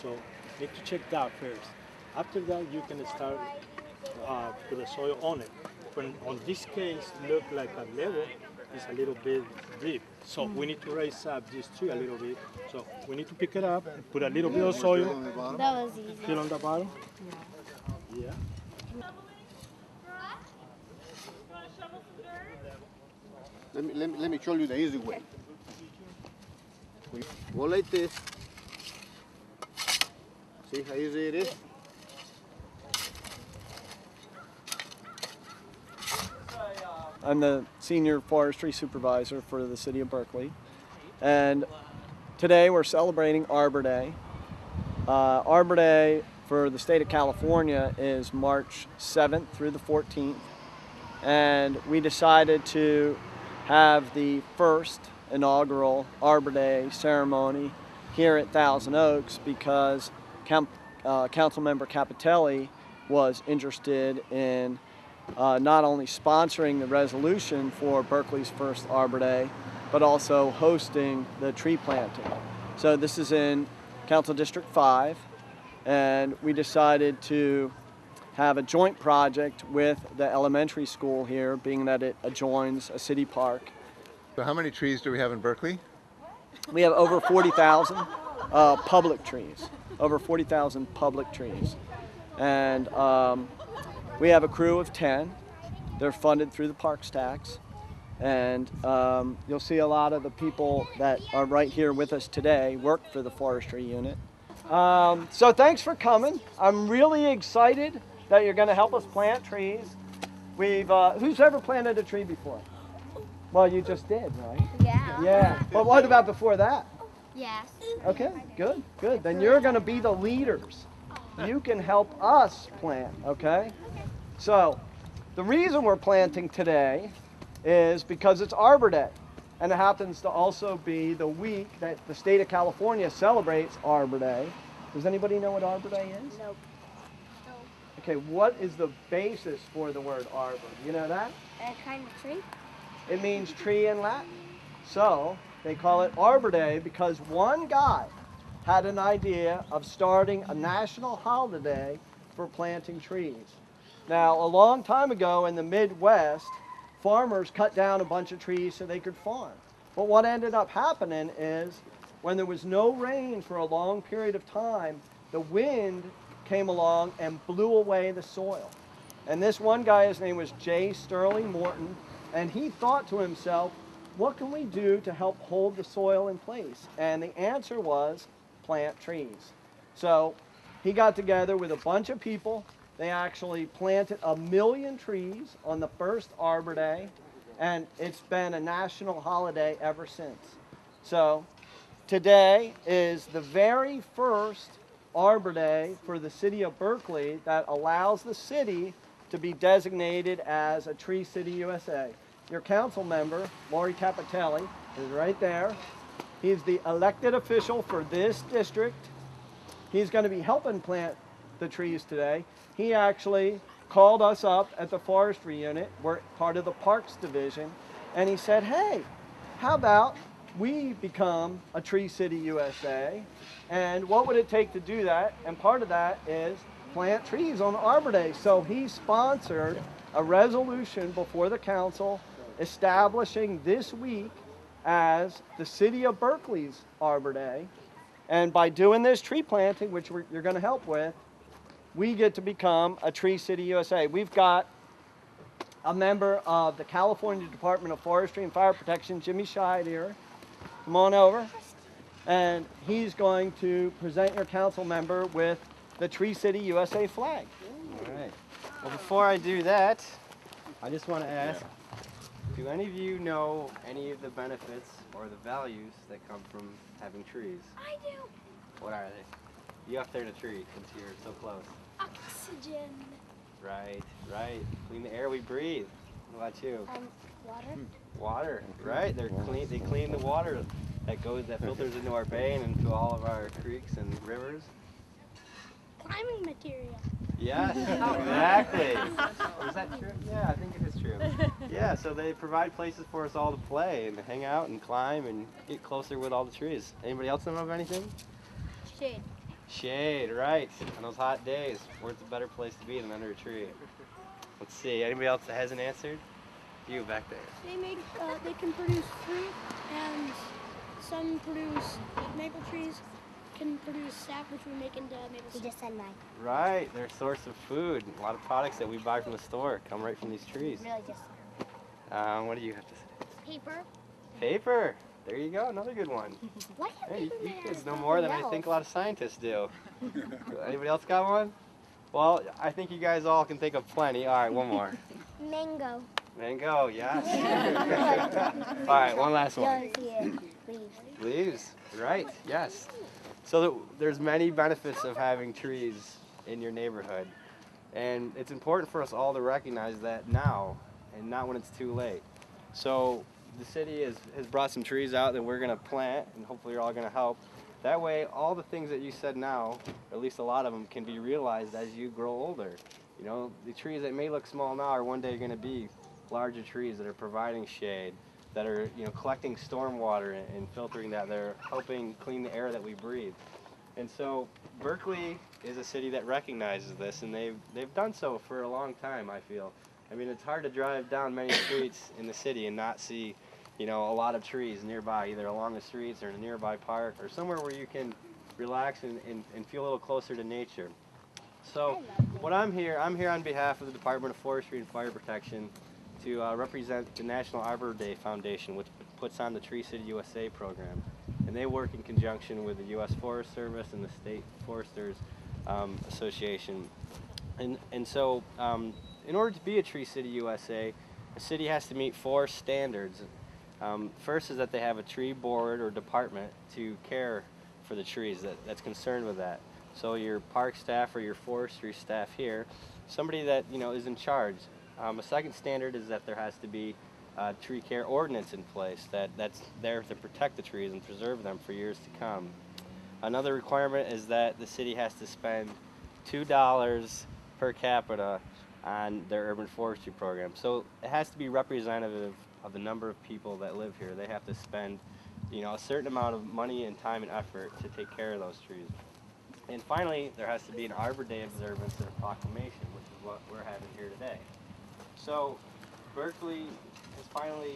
So you need to check that first. After that, you can start with the soil on it. When on this case, look like a level, it's a little bit deep. So we need to raise up this tree a little bit. So we need to pick it up, put a little bit of soil. That was easy. Still on the bottom? Yeah. Let me show you the easy way. We go like this. See how easy it is? I'm the senior forestry supervisor for the City of Berkeley, and today we're celebrating Arbor Day. Arbor Day for the state of California is March 7th through the 14th, and we decided to have the first inaugural Arbor Day ceremony here at Thousand Oaks because Councilmember Capitelli was interested in not only sponsoring the resolution for Berkeley's first Arbor Day, but also hosting the tree planting. So this is in Council District 5, and we decided to have a joint project with the elementary school here, being that it adjoins a city park. So how many trees do we have in Berkeley? We have over 40,000 public trees, over 40,000 public trees. And we have a crew of 10. They're funded through the parks tax. And you'll see a lot of the people that are right here with us today work for the forestry unit. So thanks for coming. I'm really excited that you're going to help us plant trees. Who's ever planted a tree before? Well, you just did, right? Yeah. Yeah. But what about before that? Yes. Okay, good, good. Then you're going to be the leaders. You can help us plant, okay? So, the reason we're planting today is because it's Arbor Day. And it happens to also be the week that the state of California celebrates Arbor Day. Does anybody know what Arbor Day is? Nope. Okay, what is the basis for the word arbor? You know that? A kind of tree? It means tree in Latin. So, they call it Arbor Day because one guy had an idea of starting a national holiday for planting trees. Now, a long time ago in the Midwest, farmers cut down a bunch of trees so they could farm. But what ended up happening is when there was no rain for a long period of time, the wind came along and blew away the soil. And this one guy, his name was J. Sterling Morton, and he thought to himself, what can we do to help hold the soil in place? And the answer was plant trees. So he got together with a bunch of people. They actually planted 1 million trees on the first Arbor Day, and it's been a national holiday ever since. So today is the very first Arbor Day for the City of Berkeley that allows the city to be designated as a Tree City USA. Your council member, Lori Capitelli, is right there. He's the elected official for this district. He's going to be helping plant the trees today. He actually called us up at the forestry unit. We're part of the Parks Division. And he said, hey, how about we become a Tree City USA? And what would it take to do that? And part of that is plant trees on Arbor Day. So he sponsored a resolution before the council establishing this week as the City of Berkeley's Arbor Day. And by doing this tree planting, which you're going to help with, we get to become a Tree City USA. We've got a member of the California Department of Forestry and Fire Protection, Jimmy Scheid here. Come on over. And he's going to present your council member with the Tree City USA flag. All right. Well, before I do that, I just want to ask, do any of you know any of the benefits or the values that come from having trees? I do. What are they? You up there in a tree since you're so close. Oxygen. Right, right. Clean the air we breathe. What about you? Water. Water, right? They clean the water that filters into our bay and into all of our creeks and rivers. Climbing material. Yes, exactly. Is that true? Yeah, I think it is true. Yeah, so they provide places for us all to play and hang out and climb and get closer with all the trees. Anybody else know of anything? Shade. Shade, right. On those hot days, where's a better place to be than under a tree? Let's see, anybody else that hasn't answered? You back there. They can produce fruit, and some produce, like maple trees can produce sap, which we make into maple syrup. You just said mine. Right, they're a source of food. A lot of products that we buy from the store come right from these trees. Really just What do you have to say? Paper. Paper. There you go, another good one. Why Hey, you paper kids know more than I think a lot of scientists do. Anybody else got one? Well, I think you guys all can think of plenty. All right, one more. Mango. Mango, yes. All right, one last one. Leaves. Leaves, right, yes. So there's many benefits of having trees in your neighborhood. And it's important for us all to recognize that now and not when it's too late. So the city has brought some trees out that we're going to plant, and hopefully you're all going to help. That way, all the things that you said now, or at least a lot of them, can be realized as you grow older. You know, the trees that may look small now are one day going to be larger trees that are providing shade, that are, you know, collecting stormwater and filtering that. They're helping clean the air that we breathe. And so Berkeley is a city that recognizes this, and they've done so for a long time, I feel. I mean, it's hard to drive down many streets in the city and not see, you know, a lot of trees nearby, either along the streets or in a nearby park or somewhere where you can relax and feel a little closer to nature. So what I'm here on behalf of the Department of Forestry and Fire Protection to represent the National Arbor Day Foundation, which puts on the Tree City USA program. And they work in conjunction with the U.S. Forest Service and the State Foresters Association. And so in order to be a Tree City USA, a city has to meet 4 standards. First is that they have a tree board or department to care for the trees that's concerned with that. So your park staff or your forestry staff here, somebody that, you know, is in charge. A second standard is that there has to be a tree care ordinance in place that's there to protect the trees and preserve them for years to come. Another requirement is that the city has to spend $2 per capita on their urban forestry program. So it has to be representative of the number of people that live here. They have to spend, you know, a certain amount of money and time and effort to take care of those trees. And finally, there has to be an Arbor Day observance and a proclamation, which is what we're having here today. So Berkeley has finally,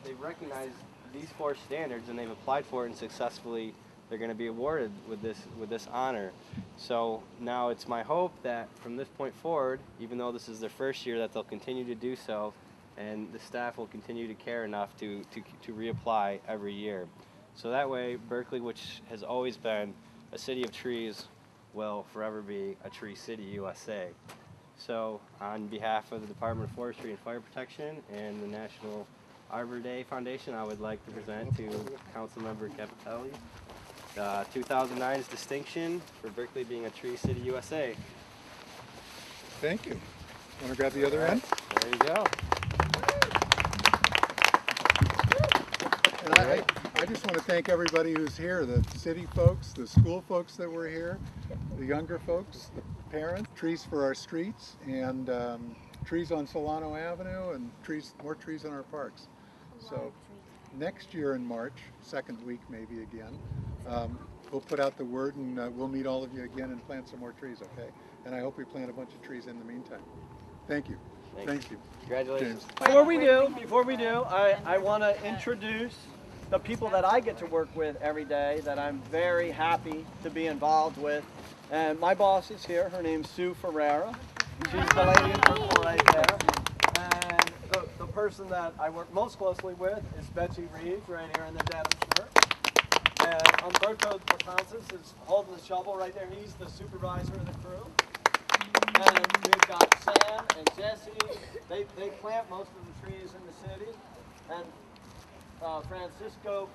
they've recognized these 4 standards and they've applied for it, and successfully they're going to be awarded with this honor. So now it's my hope that from this point forward, even though this is their first year, that they'll continue to do so, and the staff will continue to care enough to reapply every year. So that way, Berkeley, which has always been a city of trees, will forever be a Tree City USA. So on behalf of the Department of Forestry and Fire Protection and the National Arbor Day Foundation, I would like to present to Councilmember Capitelli 2009's distinction for Berkeley being a Tree City USA. Thank you. Want to grab the other end? There you go. And I just want to thank everybody who's here, the city folks, the school folks that were here, the younger folks, the parents, trees for our streets, and trees on Solano Avenue, and more trees in our parks. So next year in March, second week maybe again, we'll put out the word, and we'll meet all of you again and plant some more trees, okay? And I hope we plant a bunch of trees in the meantime. Thank you. Thank you. Congratulations. James. Before we do, I want to introduce the people that I get to work with every day that I'm very happy to be involved with. And my boss is here. Her name's Sue Ferreira. She's the lady in purple right there. And the person that I work most closely with is Betsy Reeves, right here in the denim shirt. And Umberto Patanzas is holding the shovel right there. He's the supervisor of the crew. And we've got Sam and Jesse. They plant most of the trees in the city. And Francisco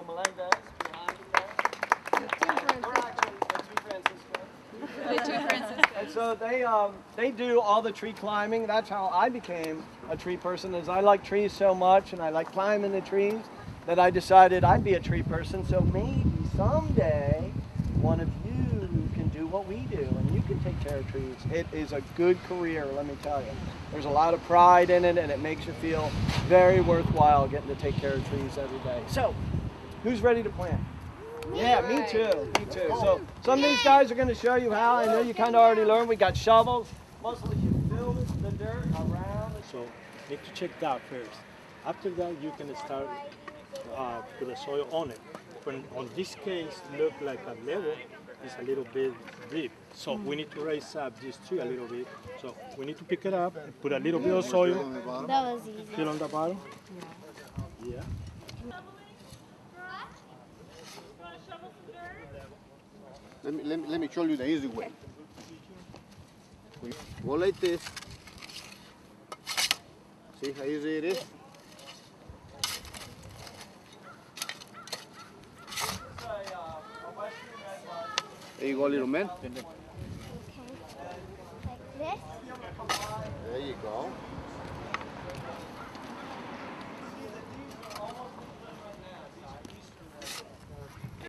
Melendez behind you there. We're actually the two Franciscos. And so they do all the tree climbing. That's how I became a tree person, is I like trees so much and I like climbing the trees that I decided I'd be a tree person. So maybe someday one of you can do what we do and you can take care of trees. It is a good career, let me tell you. There's a lot of pride in it, and it makes you feel very worthwhile getting to take care of trees every day. So, who's ready to plant? Yeah, me too. Me too. So some of these guys are going to show you how. I know you kind of already learned. We got shovels. Mostly you fill the dirt around. So need to check that first. After that, you can start put the soil on it. When on this case look like a level, it's a little bit deep. So we need to raise up this tree a little bit. So we need to pick it up and put a little bit of soil. That was easy. Fill on the bottom. Yeah. Let me show you the easy way. We go like this. See how easy it is? There you go, little man. Okay. Like this. There you go.